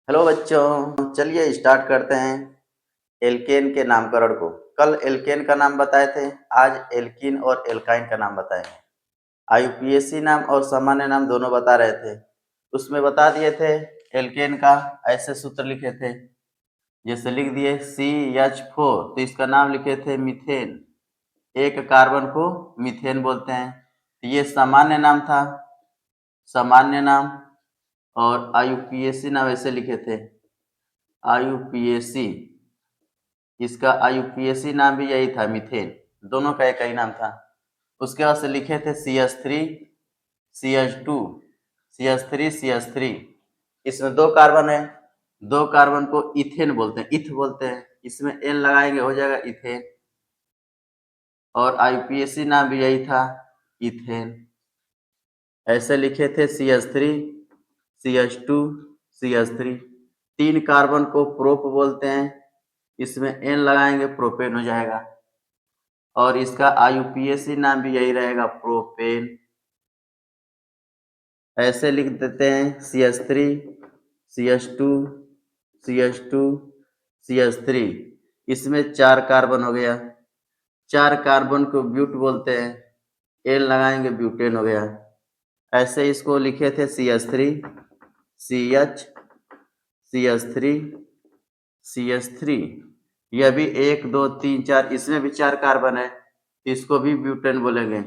Hello बच्चों, चलिए start करते हैं एल्केन के नामकरण को। कल एल्केन का नाम बताए थे, आज एल्कीन और एल्काइन का नाम बताएंगे। आईयूपीएसी नाम और सामान्य नाम दोनों बता रहे थे। उसमें बता दिए थे एल्केन का ऐसे सूत्र लिखे थे, जैसे लिख दिए CH4, तो इसका नाम लिखे थे मीथेन। एक कार्बन को मीथेन बोलते हैं। तो ये सामान्य नाम था, सामान्य नाम। और आईयूपीएसी नाम ऐसे लिखे थे, आईयूपीएसी। इसका आईयूपीएसी नाम भी यही था, मीथेन। दोनों का एक ही नाम था। उसके बाद से लिखे थे CH3 CH2 CH3 CH3। इसमें दो कार्बन है, दो कार्बन को इथेन बोलते हैं, इथ बोलते हैं। इसमें एन लगाएंगे, हो जाएगा इथेन। और आईयूपीएसी नाम भी यही था, इथेन। ऐसे लिखे थे CH3 CH2 CH3। तीन कार्बन को प्रोप बोलते हैं, इसमें एन लगाएंगे, प्रोपेन हो जाएगा। और इसका आईयूपीएसी नाम भी यही रहेगा, प्रोपेन। ऐसे लिख देते हैं CH3 CH2 CH2 CH3। इसमें चार कार्बन हो गया, चार कार्बन को ब्यूट बोलते हैं, एन लगाएंगे, ब्यूटेन हो गया। ऐसे इसको लिखे थे CH3 CH CH3 CH3। यह भी 1 2 3 4, इसमें भी चार कार्बन है, इसको भी ब्यूटेन बोलेंगे।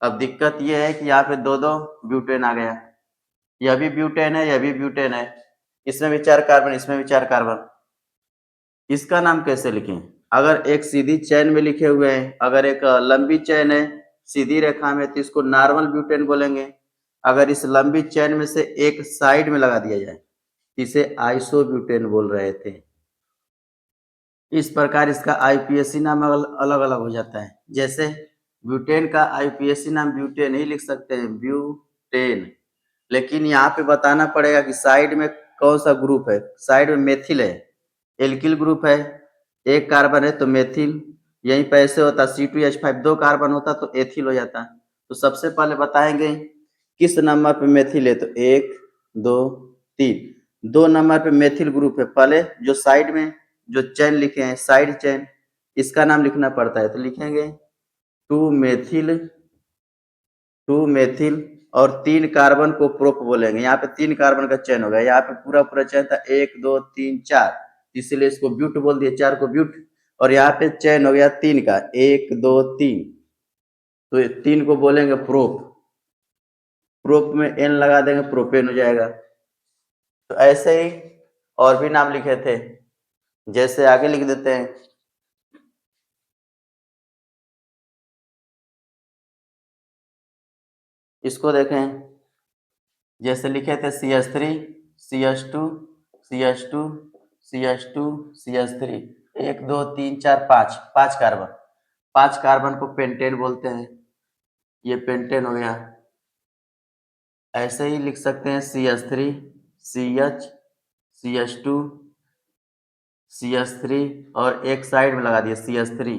अब दिक्कत यह है कि यहाँ पे दो दो ब्यूटेन आ गया, यह भी ब्यूटेन है, यह भी ब्यूटेन है। इसमें भी चार कार्बन, इसमें भी चार कार्बन। इसका नाम कैसे लिखें? अगर एक सीधी चेन में लिखे हुए हैं, अगर एक लंबी चेन है सीधी रेखा में, तो इसको नॉर्मल ब्यूटेन बोलेंगे। अगर इस लंबी चेन में से एक साइड में लगा दिया जाए, इसे आइसोब्यूटेन बोल रहे थे। इस प्रकार इसका आईयूपीएसी नाम अलग अलग हो जाता है। जैसे ब्यूटेन का आईयूपीएसी नाम ब्यूटेन ही लिख सकते हैं, ब्यूटेन। लेकिन यहाँ पे बताना पड़ेगा कि साइड में कौन सा ग्रुप है। साइड में मेथिल है, एल्किल ग्रुप है, एक कार्बन है तो मेथिल। यहीं पे ऐसे होता C2H5, दो कार्बन होता तो एथिल हो जाता। तो सबसे पहले बताएंगे किस नंबर पे मेथिल है, तो 1 2 3। 2 नंबर पे मेथिल ग्रुप है। पहले जो साइड में जो चेन लिखे हैं, साइड चेन, इसका नाम लिखना पड़ता है। तो लिखेंगे 2 मेथिल, 2 मेथिल। और 3 कार्बन को प्रोप बोलेंगे। यहाँ पे 3 कार्बन का चेन हो गया, यहाँ पे पूरा पूरा चेन था 1 2 3 4, इसलिए इसको ब्यूट बोल दिए, 4 को ब्यूट। और यहाँ पे चेन हो गया 3 का, 1 2 3, तो 3 को बोलेंगे प्रोप। प्रोप में एन लगा देंगे, प्रोपेन हो जाएगा। तो ऐसे ही और भी नाम लिखे थे, जैसे आगे लिख देते हैं। इसको देखें, जैसे लिखे थे CH3 CH2 CH2 CH2 CH3, 1 2 3 4 5, 5 carbon. 5 carbon को पेंटेन बोलते हैं, ये पेंटेन हो गया। ऐसे ही लिख सकते हैं CH3 CH CH2 CH3, और एक साइड में लगा दिए CH3।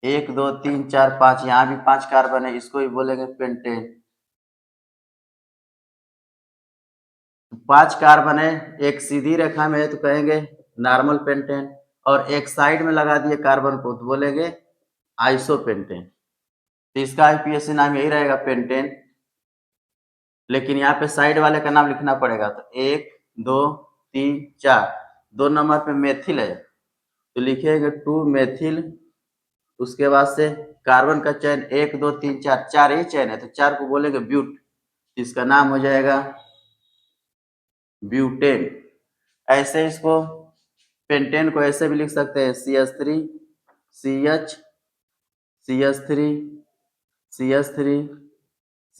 1 2 3 4 5, यहाँ भी 5 कार्बन है, इसको भी बोलेंगे पेंटेन। 5 कार्बन है, एक सीधी रेखा में है तो कहेंगे नॉर्मल पेंटेन, और एक साइड में लगा दिए कार्बन को तो बोलेंगे आइसोपेंटेन। तो इसका आईयूपीएसी नाम यही रहेगा, पेंटेन। लेकिन यहाँ पे साइड वाले का नाम लिखना पड़ेगा। तो 1 2 3 4, 2 नंबर पे मेथिल है तो लिखेंगे 2 मेथिल। उसके बाद से कार्बन का चेन 1 2 3 4, 4 ही चेन है तो 4 को बोलेंगे ब्यूट, इसका नाम हो जाएगा ब्यूटेन। ऐसे इसको पेंटेन को ऐसे भी लिख सकते हैं, CH3 CH CH3 CH3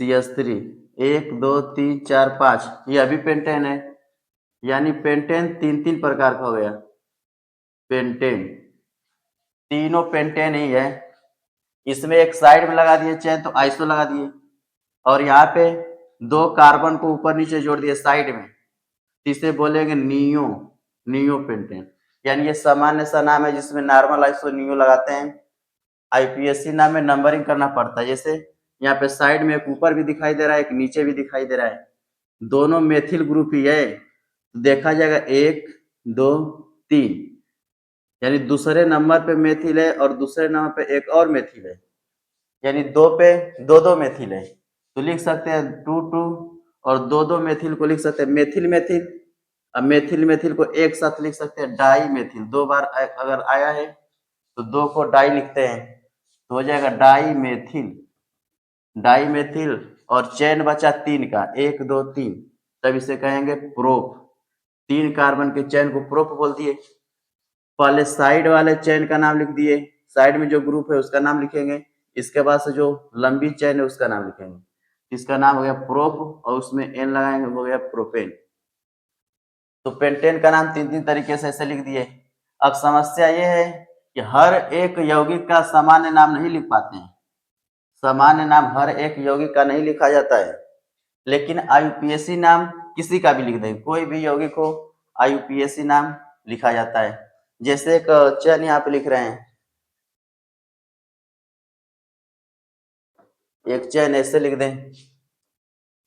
CH3, 1 2 3 4 5, यह भी पेंटेन है। यानी पेंटेन तीन तीन प्रकार का हो गया, पेंटेन। तीनों पेंटेन ही है। इसमें एक साइड में लगा दिए चेन तो आइसो लगा दिए, और यहाँ पे दो कार्बन को ऊपर नीचे जोड़ दिए साइड में, इसे बोलेंगे नियो, नियो पेंटेन। यानी ये सामान्य सा नाम है जिसमें नॉर्मल आइसो नियो लगाते हैं। आईपीएससी नाम में नंबरिंग करना पड़ता है। जैसे यहाँ पे साइड में एक ऊपर भी दिखाई दे रहा है, एक नीचे भी दिखाई दे रहा है, दोनों मेथिल ग्रुप ही है, तो देखा जाएगा 1 2 3, यानी दूसरे नंबर पे मेथिल है और दूसरे नंबर पे एक और मेथिल है, यानी 2 पे 2 मेथिल है। तो लिख सकते हैं 2 2 और 2 मेथिल को लिख सकते हैं मेथिल मेथिल। अब मेथिल मेथिल को एक साथ लिख सकते हैं डाई मेथिल। 2 बार अगर आया है तो 2 को डाई लिखते हैं, तो हो जाएगा डाई मेथिल। डाई मेथिल और चेन बचा 3 का, 1 2 3, तब इसे कहेंगे प्रोप। 3 कार्बन के चेन को प्रोप बोल दिए। पहले साइड वाले चेन का नाम लिख दिए, साइड में जो ग्रुप है उसका नाम लिखेंगे, इसके बाद से जो लंबी चेन है उसका नाम लिखेंगे। इसका नाम हो गया प्रोप और उसमें एन लगाएंगे, हो गया प्रोपेन। तो पेंटेन का नाम 3 तरीके से ऐसे लिख दिए। अब समस्या ये है कि हर एक यौगिक का सामान्य नाम नहीं लिख पाते हैं। सामान्य नाम हर एक यौगिक का नहीं लिखा जाता है, लेकिन आईयूपीएसी नाम किसी का भी लिख देंगे, कोई भी यौगिक हो आईयूपीएसी नाम लिखा जाता है। जैसे एक चेन यहाँ पे लिख रहे हैं, एक चेन ऐसे लिख दें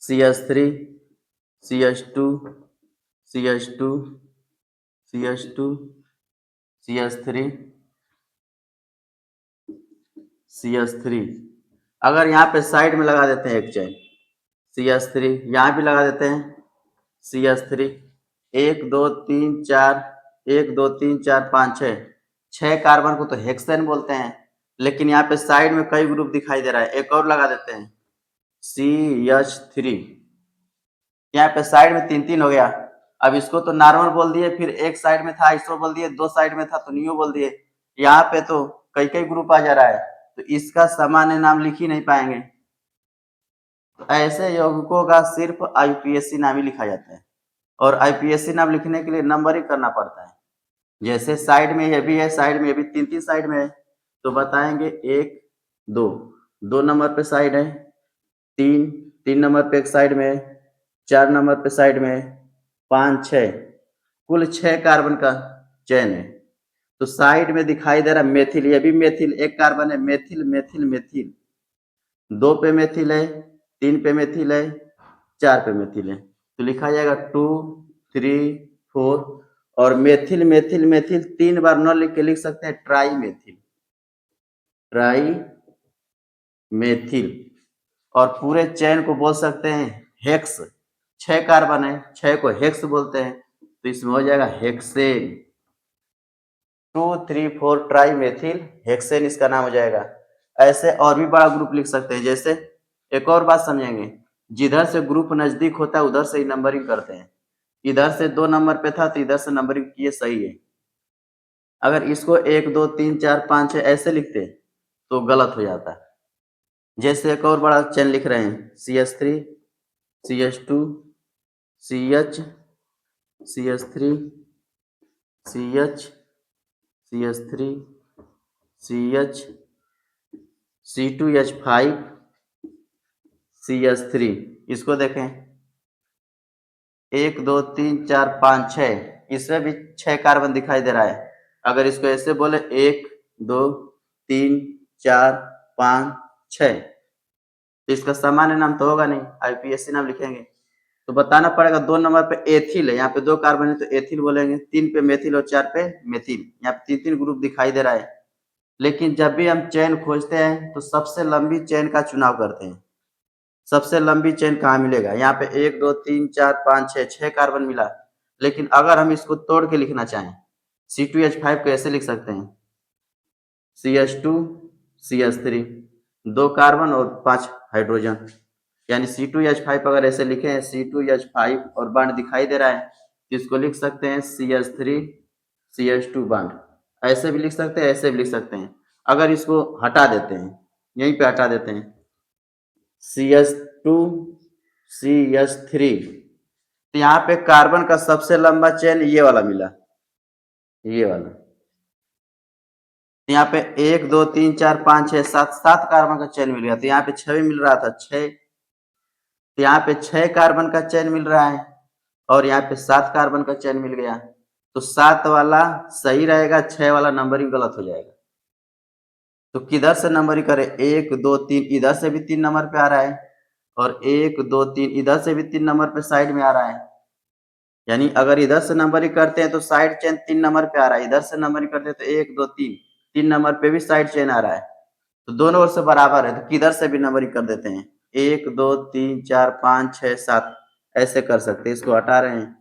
CH3 CH2 CH2 CH2 CH3 CH3। अगर यहाँ पे साइड में लगा देते हैं एक चेन CH3, यहाँ भी लगा देते हैं CH3, 1 2 3 4, 1 2 3 4 5 6, 6 कार्बन को तो हेक्सेन बोलते हैं, लेकिन यहाँ पे साइड में कई ग्रुप दिखाई दे रहा है, एक और लगा देते हैं CH3। यहाँ पे साइड में 3 हो गया। अब इसको तो नॉर्मल बोल दिए, फिर एक साइड में था इसको बोल दिए, 2 साइड में था तो नियो बोल दिए। यहाँ पे तो कई कई ग्रुप आ जा रहा है, तो इसका सामान्य नाम लिख ही नहीं पाएंगे। ऐसे यौगिकों का सिर्फ आईयूपीएसी नाम ही लिखा जाता है, और आईयूपीएसी नाम लिखने के लिए नंबरिंग करना पड़ता है। जैसे साइड में ये भी है, साइड में ये भी 3 साइड में है, तो बताएंगे 1 2, 2 नंबर पे साइड है, 3 3 नंबर पे एक साइड में है, 4 नंबर पे साइड में है, 5 6, कुल 6 कार्बन का चेन है। तो साइड में दिखाई दे रहा मेथिल, ये भी मेथिल, एक कार्बन है, मेथिल मेथिल मेथिल। 2 पे मेथिल है, 3 पे मेथिल है, 4 पे मेथिल है, तो लिखा जाएगा 2 3 4। और मेथिल मेथिल मेथिल 3 बार न लिख के लिख सकते हैं ट्राई मेथिल, ट्राई मेथिल। और पूरे चेन को बोल सकते हैं हेक्स। 6 कार्बन है, 6 को हेक्स बोलते हैं, तो इसमें हो जाएगा हेक्सेन। 2 3 4 ट्राई मेथिल हेक्सेन इसका नाम हो जाएगा। ऐसे और भी बड़ा ग्रुप लिख सकते हैं। जैसे एक और बात समझेंगे, जिधर से ग्रुप नजदीक होता है उधर से ही नंबरिंग करते हैं। इधर से 2 नंबर पे था तो इधर से नंबरिंग किए, सही है। अगर इसको 1 2 3 4 5 6 ऐसे लिखते तो गलत हो जाता है। जैसे एक और बड़ा चेन लिख रहे हैं CH3 CH2 CH CH3 CH CH3 CH C2H5 CH3। इसको देखें 1 2 3 4 5 6, इसमें भी 6 कार्बन दिखाई दे रहा है। अगर इसको ऐसे बोले 1 2 3 4 5 6, तो इसका सामान्य नाम तो होगा नहीं, आईयूपीएसी नाम लिखेंगे। तो बताना पड़ेगा 2 नंबर पे एथिल है, यहाँ पे 2 कार्बन है तो एथिल बोलेंगे, 3 पे मेथिल और 4 पे मेथिल। यहाँ पे 3 ग्रुप दिखाई दे रहा है। लेकिन जब भी हम चेन खोजते हैं तो सबसे लंबी चेन का चुनाव करते हैं। सबसे लंबी चेन कहाँ मिलेगा? यहाँ पे 1 2 3 4 5 6, 6 कार्बन मिला। लेकिन अगर हम इसको तोड़ के लिखना चाहें, C2H5 को ऐसे लिख सकते हैं CH2 CH3, 2 कार्बन और 5 हाइड्रोजन, यानी C2H5 अगर ऐसे लिखे हैं C2H5 और बॉन्ड दिखाई दे रहा है तो इसको लिख सकते हैं CH3 CH2 बॉन्ड। ऐसे भी लिख सकते हैं, ऐसे भी लिख सकते हैं। अगर इसको हटा देते हैं, यहीं पे हटा देते हैं CH2 CH3, तो यहाँ पे कार्बन का सबसे लंबा चेन ये वाला मिला, ये वाला। यहाँ पे 1 2 3 4 5 6 7, 7 कार्बन का चेन मिल गया। तो यहाँ पे 6 भी मिल रहा था, 6। तो यहाँ पे 6 कार्बन का चेन मिल रहा है और यहाँ पे 7 कार्बन का चेन मिल गया। तो 7 वाला सही रहेगा, 6 वाला नंबरिंग गलत हो जाएगा। तो किधर से नंबरिंग करें? 1 2 3, इधर से भी 3 नंबर पे आ रहा है और 1 2 3 इधर से भी 3 नंबर पे साइड में आ रहा है। यानी अगर इधर से नंबरिंग करते हैं तो साइड चेन 3 नंबर पे आ रहा है, इधर से नंबरिंग करते हैं तो 1 2 3 3 नंबर पे भी साइड चेन आ रहा है, तो दोनों ओर से बराबर है, तो किधर से भी नंबरिंग कर देते हैं, 1 2 3 4 5 6 7 ऐसे कर सकते हैं। इसको हटा रहे हैं,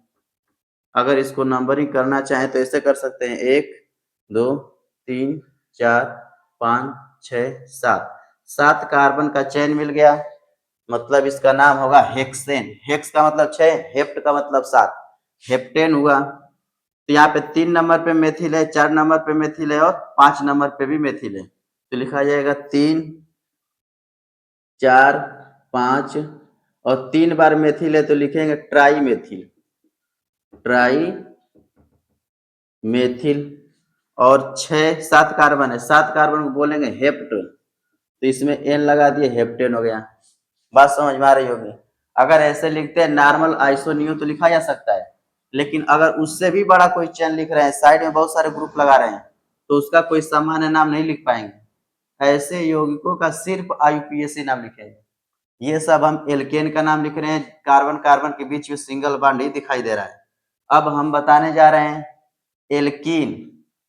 अगर इसको नंबरिंग करना चाहें तो ऐसे कर सकते हैं, 1 2 3 4 5 6 7 7 कार्बन का चेन मिल गया, मतलब इसका नाम होगा हेक्सेन। हेक्स का मतलब 6, हेप्ट का मतलब 7, हेप्टेन हुआ। तो यहाँ पे 3 नंबर पे मेथिल है, 4 नंबर पे मेथिल है और 5 नंबर पे भी मेथिल है, तो लिखा जाएगा 3 4 5 और 3 बार मेथिल है तो लिखेंगे ट्राई मेथिल, ट्राई मेथिल। और 6 7 कार्बन है, 7 कार्बन को बोलेंगे हेप्ट, तो इसमें एन लगा दिए, हेप्टेन हो गया। बात समझ में आ रही होगी। अगर ऐसे लिखते हैं नॉर्मल आइसोनियो तो लिखा जा सकता है, लेकिन अगर उससे भी बड़ा कोई चेन लिख रहे हैं, साइड में बहुत सारे ग्रुप लगा रहे हैं, तो उसका कोई सामान्य नाम नहीं लिख पाएंगे। ऐसे यौगिकों का सिर्फ आईयूपीएसी नाम लिखेंगे। ये सब हम एल्केन का नाम लिख रहे हैं, कार्बन कार्बन के बीच में सिंगल बॉन्ड ही दिखाई दे रहा है। अब हम बताने जा रहे हैं एल्कीन,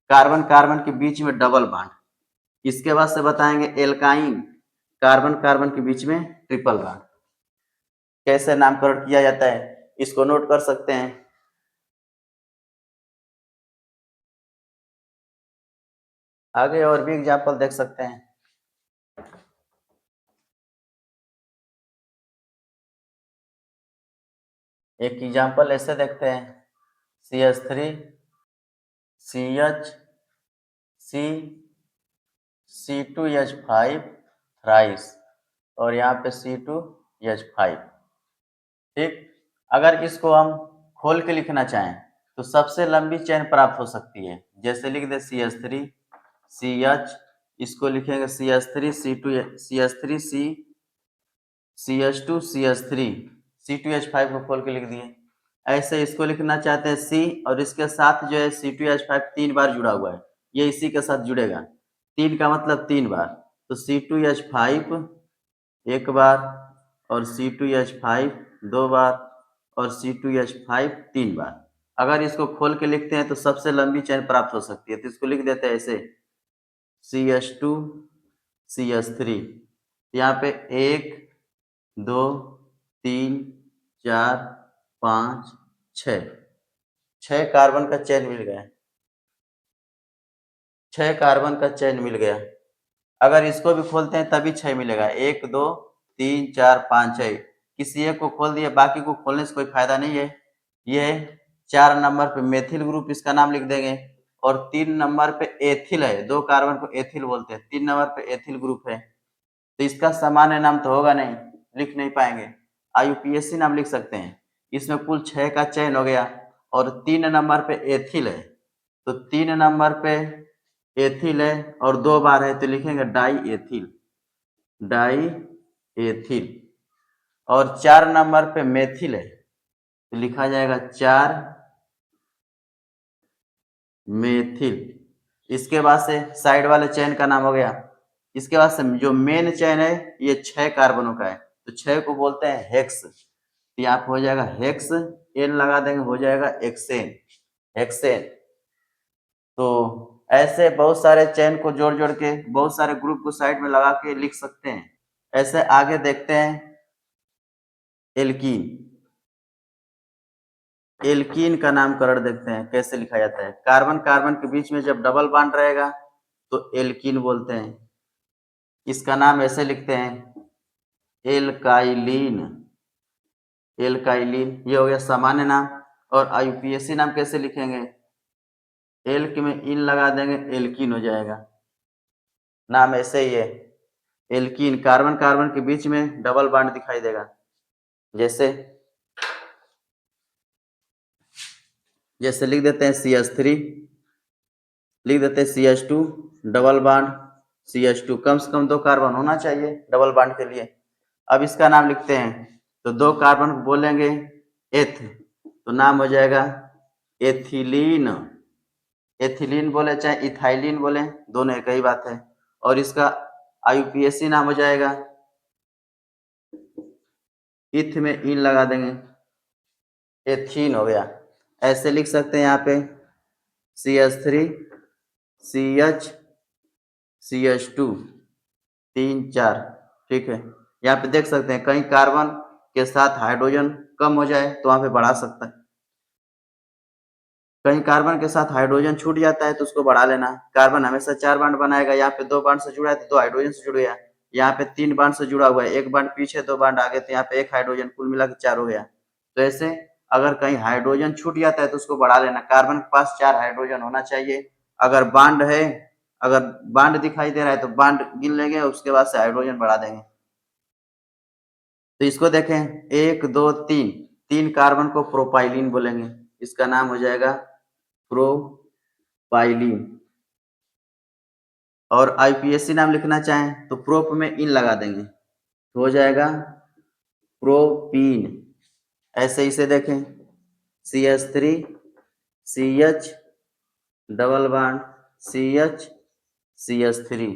कार्बन कार्बन के बीच में डबल बॉन्ड। इसके बाद से बताएंगे एल्काइन, कार्बन कार्बन के बीच में ट्रिपल बॉन्ड। कैसे नामकरण किया जाता है इसको नोट कर सकते हैं। आगे और भी एग्जाम्पल देख सकते हैं। एक एग्जाम्पल ऐसे देखते हैं, CH3 CH C C2H5 thrice और यहाँ पे C2H5। ठीक, अगर इसको हम खोल के लिखना चाहें तो सबसे लंबी चेन प्राप्त हो सकती है। जैसे लिख दे CH3 CH, इसको लिखेंगे CH3 C2 CH3 CH2 CH3 C2H5 को खोल के लिख दिए। ऐसे इसको लिखना चाहते हैं C और इसके साथ जो है C2H5 3 बार जुड़ा हुआ है, ये इसी के साथ जुड़ेगा, 3 का मतलब 3 बार, तो C2H5 एक बार और C2H5 दो बार और C2H5 तीन बार। अगर इसको खोल के लिखते हैं तो सबसे लंबी चेन प्राप्त हो सकती है, तो इसको लिख देते हैं ऐसे CH2 CH3। यहाँ पे 1 2 3 4 5 6 6 कार्बन का चेन मिल गया, 6 कार्बन का चेन मिल गया। अगर इसको भी खोलते हैं तभी 6 मिलेगा, 1 2 3 4 5 6, किसी एक को खोल दिया, बाकी को खोलने से कोई फायदा नहीं है। ये 4 नंबर पे मेथिल ग्रुप, इसका नाम लिख देंगे, और 3 नंबर पे एथिल है, 2 कार्बन को एथिल बोलते हैं, 3 नंबर पे एथिल ग्रुप है, तो इसका सामान्य नाम तो होगा नहीं, लिख नहीं पाएंगे, आईयूपीएसी नाम लिख सकते हैं। इसमें कुल 6 का चयन हो गया और 3 नंबर पे एथिल है, तो 3 नंबर पे एथिल है और 2 बार है तो लिखेंगे डाई एथिल, डाई एथिल। और 4 नंबर पे मेथिल है तो लिखा जाएगा 4 मेथिल। इसके बाद से साइड वाले चेन का नाम हो गया। इसके बाद से जो मेन चेन है ये 6 कार्बनों का है, तो 6 को बोलते हैं हेक्स, तो यहाँ पे हो जाएगा हेक्स, एन लगा देंगे, हो जाएगा एक्सेन, हेक्सेन। तो ऐसे बहुत सारे चेन को जोड़ जोड़ के बहुत सारे ग्रुप को साइड में लगा के लिख सकते हैं। ऐसे आगे देखते हैं एल्कीन। एल्कीन का नामकरण देखते हैं कैसे लिखा जाता है। कार्बन कार्बन के बीच में जब डबल बॉन्ड रहेगा तो एल्कीन बोलते हैं। इसका नाम ऐसे लिखते हैं एल्काइलिन, एल्काइलिन, ये हो गया सामान्य नाम। और आईयूपीएसी नाम कैसे लिखेंगे, एल्क में इन लगा देंगे, एल्कीन हो जाएगा। नाम ऐसे ही है एल्कीन, कार्बन कार्बन के बीच में डबल बॉन्ड दिखाई देगा। जैसे जैसे लिख देते हैं CH3, लिख देते हैं CH2 डबल बॉन्ड CH2, कम से कम 2 कार्बन होना चाहिए डबल बॉन्ड के लिए। अब इसका नाम लिखते हैं तो 2 कार्बन को बोलेंगे एथ, तो नाम हो जाएगा एथिलीन, एथिलीन बोले चाहे इथाइलिन बोले, दोनों एक ही बात है। और इसका आईयूपीएसी नाम हो जाएगा, इथ में इन लगा देंगे, एथीन हो गया। ऐसे लिख सकते हैं यहाँ पे CH3 CH CH2 3 4। ठीक है, यहाँ पे देख सकते हैं कहीं कार्बन के साथ हाइड्रोजन कम हो जाए तो वहां पे बढ़ा सकता है, कहीं कार्बन के साथ हाइड्रोजन छूट जाता है तो उसको बढ़ा लेना। कार्बन हमेशा 4 बॉन्ड बनाएगा, यहाँ पे 2 बॉन्ड से जुड़ा है तो 2 हाइड्रोजन से जुड़ गया, यहाँ पे 3 बॉन्ड से जुड़ा हुआ है, 1 बॉन्ड पीछे 2 बॉन्ड आगे, तो यहाँ पे 1 हाइड्रोजन, कुल मिला के 4 हो गया। तो ऐसे अगर कहीं हाइड्रोजन छूट जाता है तो उसको बढ़ा लेना। कार्बन के पास 4 हाइड्रोजन होना चाहिए। अगर बॉन्ड है, अगर बॉन्ड दिखाई दे रहा है तो बॉन्ड गिन लेंगे, उसके बाद से हाइड्रोजन बढ़ा देंगे। तो इसको देखें 1 2 3, 3 कार्बन को प्रोपाइलीन बोलेंगे, इसका नाम हो जाएगा प्रोपाइलीन। और आईपीएससी नाम लिखना चाहें तो प्रोप में इन लगा देंगे तो हो जाएगा प्रोपीन। ऐसे इसे देखें CH3 CH double bond CH CH3,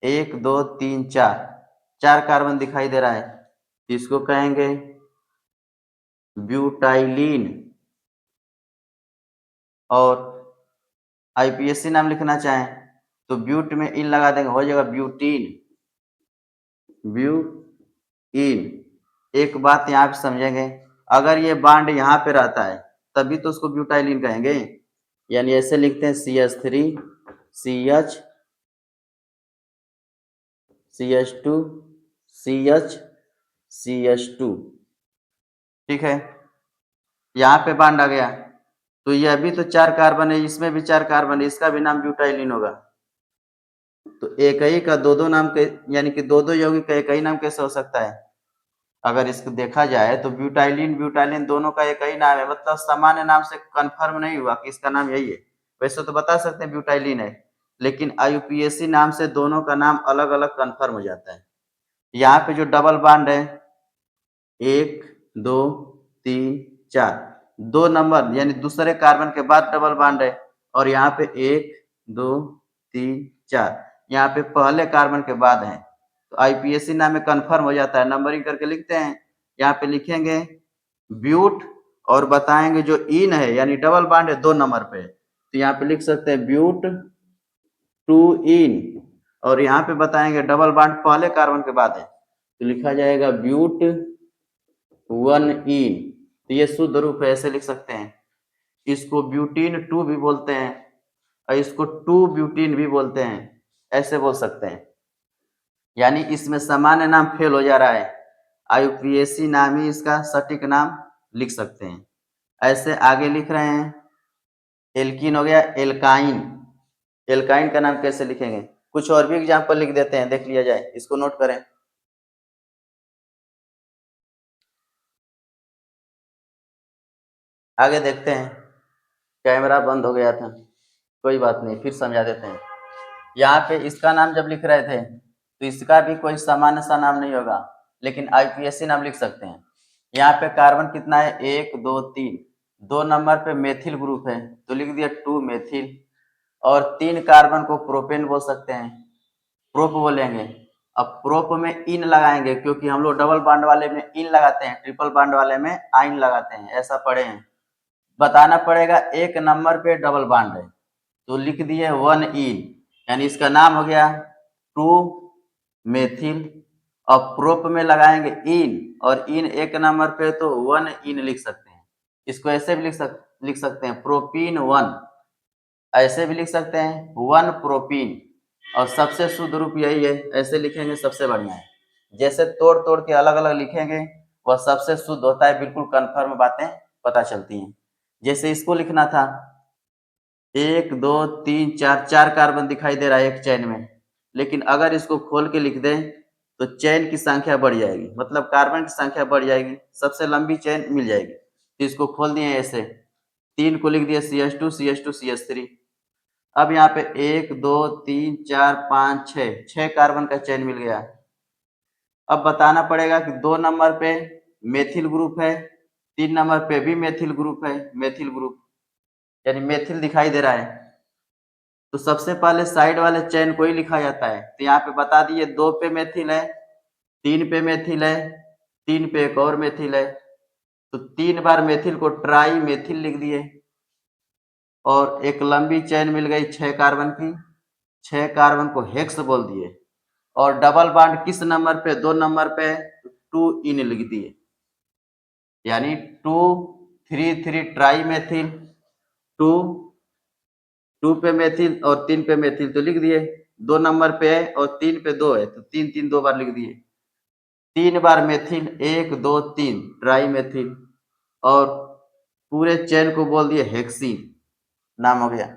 1 2 3 4, 4 carbon दिखाई दे रहा है, इसको कहेंगे ब्यूटाइलीन। और आईपीएससी नाम लिखना चाहें तो ब्यूट में इन लगा देंगे, हो जाएगा ब्यूटीन, ब्यूटीन। एक बात यहाँ पे समझेंगे, अगर ये बॉन्ड यहाँ पे रहता है तभी तो उसको ब्यूटाइलिन कहेंगे। यानी ऐसे लिखते हैं CH3 CH CH2 CH CH2। ठीक है, यहाँ पे बॉन्ड आ गया तो ये अभी तो 4 कार्बन है, इसमें भी 4 कार्बन है, इसका भी नाम ब्यूटाइलिन होगा। तो एक ही का दो दो नाम के, यानी कि दो दो यौगिक का एक ही नाम कैसे हो सकता है? अगर इसको देखा जाए तो ब्यूटाइलिन ब्यूटाइलिन दोनों का एक ही नाम है, मतलब सामान्य नाम से कंफर्म नहीं हुआ कि इसका नाम यही है। वैसे तो बता सकते हैं ब्यूटाइलिन है, लेकिन आईयूपीएसी नाम से दोनों का नाम अलग अलग कंफर्म हो जाता है। यहाँ पे जो डबल बॉन्ड है 1 2 3 4, 2 नंबर यानी दूसरे कार्बन के बाद डबल बॉन्ड है, और यहाँ पे 1 2 3 4 यहाँ पे पहले कार्बन के बाद है। तो आईपीएसी नाम में कंफर्म हो जाता है, नंबरिंग करके लिखते हैं। यहाँ पे लिखेंगे ब्यूट और बताएंगे जो इन है यानी डबल बॉन्ड है 2 नंबर पे, तो यहाँ पे लिख सकते हैं ब्यूट 2 इन, और यहाँ पे बताएंगे डबल बॉन्ड पहले कार्बन के बाद है तो लिखा जाएगा ब्यूट 1 इन। तो ये शुद्ध रूप है, ऐसे लिख सकते हैं। इसको ब्यूटीन 2 भी बोलते हैं और इसको 2 ब्यूटीन भी बोलते हैं, ऐसे बोल सकते हैं। यानी इसमें सामान्य नाम फेल हो जा रहा है, आईयूपीएसी नाम ही इसका सटीक नाम लिख सकते हैं। ऐसे आगे लिख रहे हैं एल्कीन हो गया, एल्काइन। एल्काइन का नाम कैसे लिखेंगे? कुछ और भी एग्जाम्पल लिख देते हैं, देख लिया जाए, इसको नोट करें। आगे देखते हैं, कैमरा बंद हो गया था, कोई बात नहीं, फिर समझा देते हैं। यहाँ पे इसका नाम जब लिख रहे थे तो इसका भी कोई सामान्य सा नाम नहीं होगा, लेकिन आईपीएससी नाम लिख सकते हैं। यहाँ पे कार्बन कितना है 1 2 3, 2 नंबर पे मेथिल ग्रुप है तो लिख दिया 2 मेथिल, और 3 कार्बन को प्रोपेन बोल सकते हैं, प्रोप बोलेंगे। अब प्रोप में इन लगाएंगे क्योंकि हम लोग डबल बॉन्ड वाले में इन लगाते हैं, ट्रिपल बॉन्ड वाले में आइन लगाते हैं, ऐसा पढ़े हैं। बताना पड़ेगा 1 नंबर पे डबल बॉन्ड है तो लिख दिए 1 इन, यानी इसका नाम हो गया 2 मेथिल। और प्रोप में लगाएंगे इन, और इन 1 नंबर पे तो 1 इन लिख सकते हैं। इसको ऐसे भी लिख सकते हैं प्रोपीन 1, ऐसे भी लिख सकते हैं 1 प्रोपीन, और सबसे शुद्ध रूप यही है, ऐसे लिखेंगे सबसे बढ़िया है। जैसे तोड़ तोड़ के अलग अलग लिखेंगे वह सबसे शुद्ध होता है, बिल्कुल कंफर्म बातें पता चलती हैं। जैसे इसको लिखना था 1 2 3 4, 4 कार्बन दिखाई दे रहा है एक चेन में, लेकिन अगर इसको खोल के लिख दें तो चेन की संख्या बढ़ जाएगी, मतलब कार्बन की संख्या बढ़ जाएगी, सबसे लंबी चेन मिल जाएगी। तो इसको खोल दिए ऐसे, 3 को लिख दिया CH2 CH2 CH3। अब यहाँ पे 1 2 3 4 5 6 कार्बन का चेन मिल गया। अब बताना पड़ेगा कि 2 नंबर पे मेथिल ग्रुप है, 3 नंबर पे भी मेथिल ग्रुप है, मेथिल ग्रुप यानी मेथिल दिखाई दे रहा है। तो सबसे पहले साइड वाले चेन को ही लिखा जाता है, तो यहाँ पे बता दिए 2 पे मेथिल है, 3 पे मेथिल है, 3 पे एक और मेथिल है। तो 3 बार मेथिल को ट्राई मेथिल लिख दिए, और एक लंबी चेन मिल गई 6 कार्बन की, 6 कार्बन को हेक्स बोल दिए, और डबल बॉन्ड किस नंबर पे, 2 नंबर पे 2 इन लिख दिए, यानी 2 3 3 ट्राई मेथिल, 2 2 पे मेथिल और 3 पे मेथिल तो लिख दिए, 2 नंबर पे है और 3 पे 2 है तो 3 3 2 बार लिख दिए, 3 बार मेथिल 1 2 3 ट्राई मेथिल, और पूरे चेन को बोल दिए हेक्सीन, नाम हो गया।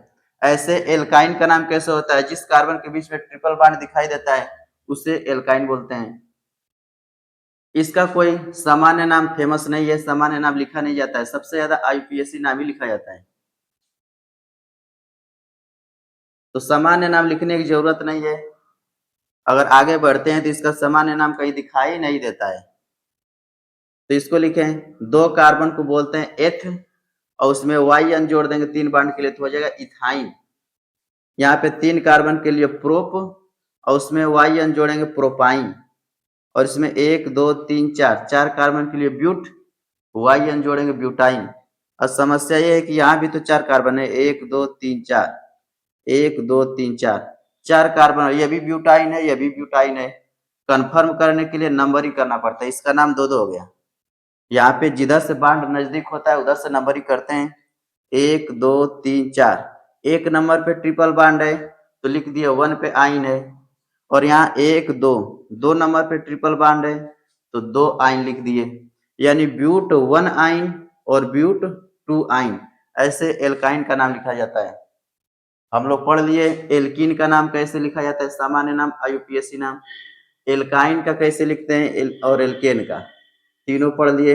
ऐसे एल्काइन का नाम कैसे होता है, जिस कार्बन के बीच में ट्रिपल बॉन्ड दिखाई देता है उसे एल्काइन बोलते हैं। इसका कोई सामान्य नाम फेमस नहीं है, सामान्य नाम लिखा नहीं जाता है, सबसे ज्यादा आईयूपीएसी नाम ही लिखा जाता है, तो सामान्य नाम लिखने की जरूरत नहीं है। अगर आगे बढ़ते हैं तो इसका सामान्य नाम कहीं दिखाई नहीं देता है, तो इसको लिखें, 2 कार्बन को बोलते हैं एथ, और उसमें वाई एन जोड़ देंगे 3 बॉन्ड के लिए तो हो जाएगा इथाइन। यहाँ पे 3 कार्बन के लिए प्रोप, और उसमें वाई एन जोड़ेंगे प्रोपाइन, और इसमें 1 2 3 4 4 कार्बन के लिए ब्यूट, वाई एन जोड़ेंगे ब्यूटाइन। और समस्या ये है कि यहाँ भी तो 4 कार्बन है, 1 2 3 4, 1 2 3 4 4 कार्बन, ये भी ब्यूटाइन है, ये भी ब्यूटाइन है। कंफर्म करने के लिए नंबरिंग करना पड़ता है, इसका नाम 2 2 हो गया। यहाँ पे जिधर से बांड नजदीक होता है उधर से नंबरिंग करते हैं, 1 2 3 4, 1 नंबर पे ट्रिपल बांड है तो लिख दिया 1 पे आइन है, और यहाँ 1 2 2 नंबर पे ट्रिपल बांड है तो 2 आइन लिख दिए, यानी ब्यूट 1 आइन और ब्यूट 2 आइन, ऐसे एल्काइन का नाम लिखा जाता है। हम लोग पढ़ लिए एल्कीन का नाम कैसे लिखा जाता है, सामान्य नाम आईयूपीएसी नाम, एल्काइन का कैसे लिखते हैं और एल्केन का, तीनों पढ़ लिए।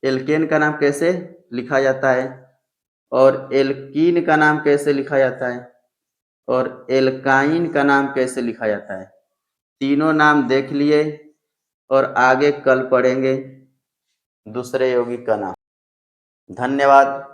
एल्केन का नाम कैसे लिखा जाता है, और एल्कीन का नाम कैसे लिखा जाता है, और एल्काइन का नाम कैसे लिखा जाता है, तीनों नाम देख लिए, और आगे कल पढ़ेंगे दूसरे यौगिक का नाम। धन्यवाद।